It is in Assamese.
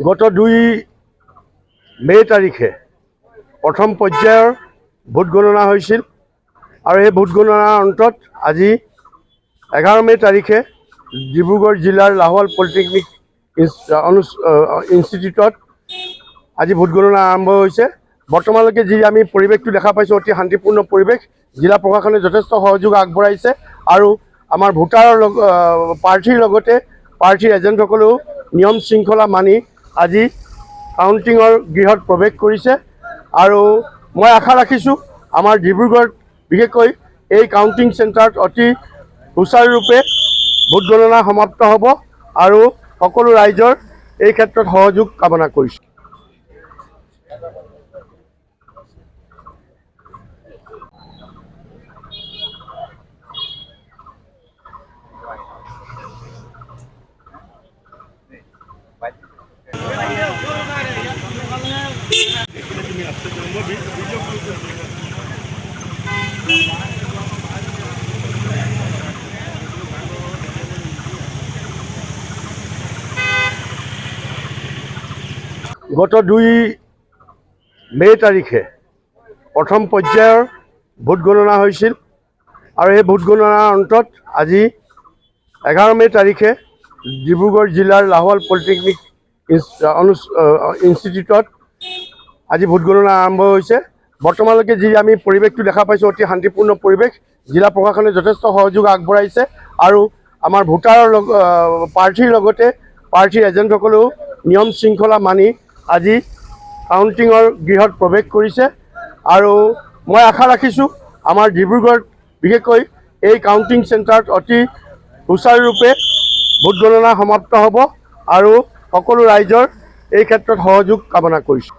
গত 2 মে তাৰিখে প্ৰথম পৰ্যায়ৰ ভোট গণনা হৈছিল আৰু এই ভোট গণনাৰ অন্তত আজি 11 মে তাৰিখে ডিব্ৰুগড় জিলাৰ লাহোৱাল পলিটেকনিক ইনষ্টিটিউটত আজি ভোট গণনা আৰম্ভ হৈছে। বৰ্তমানলৈকে যি আমি পৰিৱেশটো দেখা পাইছোঁ অতি শান্তিপূৰ্ণ পৰিৱেশ। জিলা প্ৰশাসনে যথেষ্ট সহযোগ আগবঢ়াইছে আৰু আমাৰ ভোটাৰৰ প্ৰাৰ্থীৰ লগতে প্ৰাৰ্থীৰ এজেণ্টসকলেও নিয়ম শৃংখলা মানি আজি কাউণ্টিঙৰ গৃহত প্ৰৱেশ কৰিছে আৰু মই আশা ৰাখিছোঁ আমাৰ ডিব্ৰুগড়ত বিশেষকৈ এই কাউণ্টিং চেণ্টাৰত অতি সুচাৰুৰূপে ভোট গণনা সমাপ্ত হ'ব আৰু সকলো ৰাইজৰ এই ক্ষেত্ৰত সহযোগ কামনা কৰিছোঁ। গত 2 মে তাৰিখে প্ৰথম পৰ্যায়ৰ ভোট গণনা হৈছিল আৰু এই ভোট গণনাৰ অন্তত আজি 11 মে তাৰিখে ডিব্ৰুগড় জিলাৰ লাহোৱাল পলিটেকনিক ইনষ্টিটিউটত আজি ভোট গণনা আৰম্ভ হৈছে। বৰ্তমানলৈকে যি আমি পৰিৱেশটো দেখা পাইছোঁ অতি শান্তিপূৰ্ণ পৰিৱেশ। জিলা প্ৰশাসনে যথেষ্ট সহযোগ আগবঢ়াইছে আৰু আমাৰ ভোটাৰৰ প্ৰাৰ্থীৰ লগতে প্ৰাৰ্থীৰ এজেণ্টসকলেও নিয়ম শৃংখলা মানি আজি কাউণ্টিঙৰ গৃহত প্ৰৱেশ কৰিছে আৰু মই আশা ৰাখিছোঁ আমাৰ ডিব্ৰুগড়ত বিশেষকৈ এই কাউণ্টিং চেণ্টাৰত অতি সুচাৰুৰূপে ভোট গণনা সমাপ্ত হ'ব আৰু সকলো ৰাইজৰ এই ক্ষেত্ৰত সহযোগ কামনা কৰিছোঁ।